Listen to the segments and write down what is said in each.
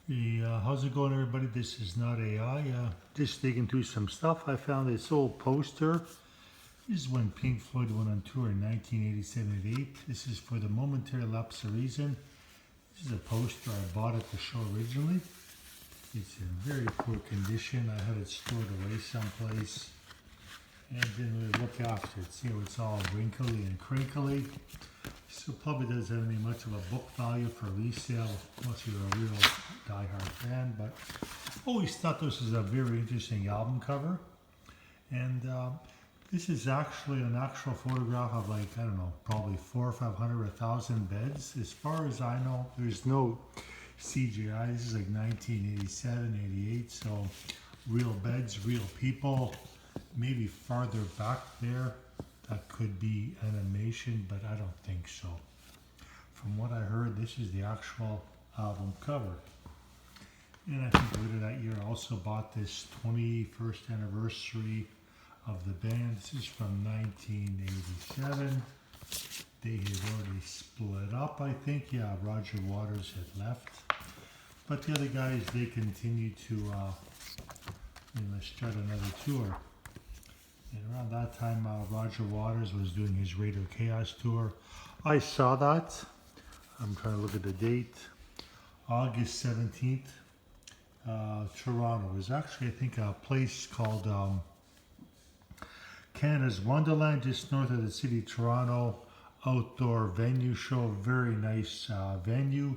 Hey, how's it going, everybody? This is not AI. Just digging through some stuff. I found this old poster. This is when Pink Floyd went on tour in 1987-88. This is for the Momentary Lapse of Reason. This is a poster I bought at the show originally. It's in very poor condition. I had it stored away someplace and didn't really look after it. See how it's all wrinkly and crinkly. So probably doesn't have any much of a book value for resale unless you're a real diehard fan. But always thought this was a very interesting album cover. And this is actually an actual photograph of, like, I don't know, probably 400 or 500 or 1,000 beds. As far as I know, there's no CGI. This is like 1987, 88. So real beds, real people. Maybe farther back there that could be animation, but I don't think so. From what I heard, this is the actual album cover. And I think later that year I also bought this 21st anniversary of the band. This is from 1987. They had already split up, I think. Yeah, Roger Waters had left. But the other guys, they continued to start another tour. And around that time, Roger Waters was doing his Radio Chaos tour. I saw that. I'm trying to look at the date. August 17th, Toronto. It was actually, I think, a place called Canada's Wonderland, just north of the city of Toronto. Outdoor venue show, very nice venue.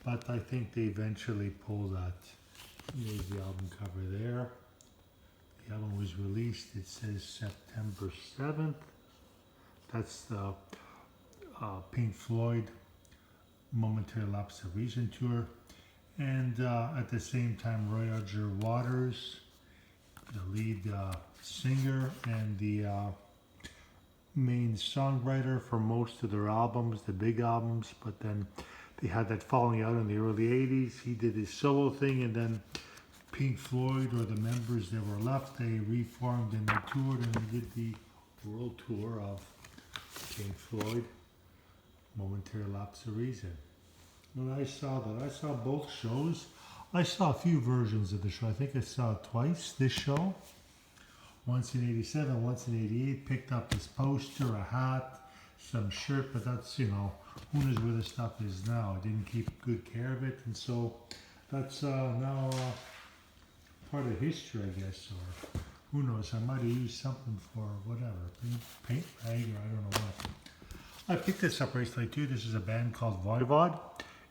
But I think they eventually pulled that. There's the album cover there. The album was released, it says September 7th. That's the Pink Floyd Momentary Lapse of Reason tour. And at the same time, Roger Waters, the lead singer and the main songwriter for most of their albums, the big albums, but then they had that falling out in the early 80s. He did his solo thing, and then Pink Floyd, or the members that were left, they reformed and they toured, and they did the world tour of Pink Floyd, Momentary Lapse of Reason. When I saw that, I saw both shows. I saw a few versions of the show. I think I saw it twice, this show. Once in 87, once in 88. Picked up this poster, a hat, some shirt, but that's, who knows where the stuff is now. I didn't keep good care of it, and so that's now part of history, I guess, or who knows, I might have used something for whatever, paint rag, or I don't know what. I picked this up recently too. This is a band called Voivod.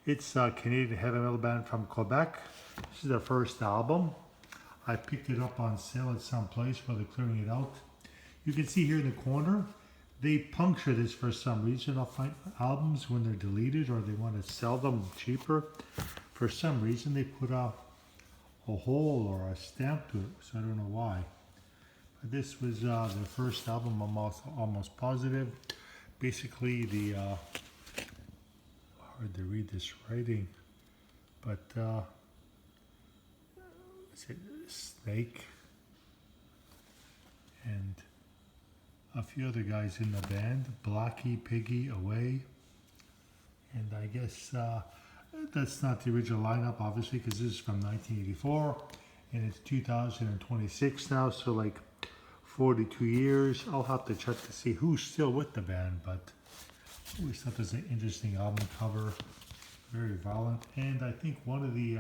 It's a Canadian heavy metal band from Quebec. This is their first album. I picked it up on sale at some place while they're clearing it out. You can see here in the corner, they puncture this for some reason. I'll find albums when they're deleted or they want to sell them cheaper. For some reason, they put a hole or a stamp to it, so I don't know why. But this was their first album. I'm almost positive. Basically, the hard to read this writing, but is it Snake and a few other guys in the band, Blackie, Piggy, Away, and I guess that's not the original lineup, obviously, because this is from 1984, and it's 2026 now, so like 42 years. I'll have to check to see who's still with the band, but I always thought this was an interesting album cover, very violent, and I think one of the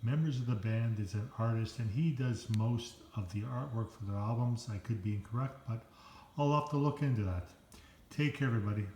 members of the band is an artist, and he does most of the artwork for their albums. I could be incorrect, but I'll have to look into that. Take care, everybody.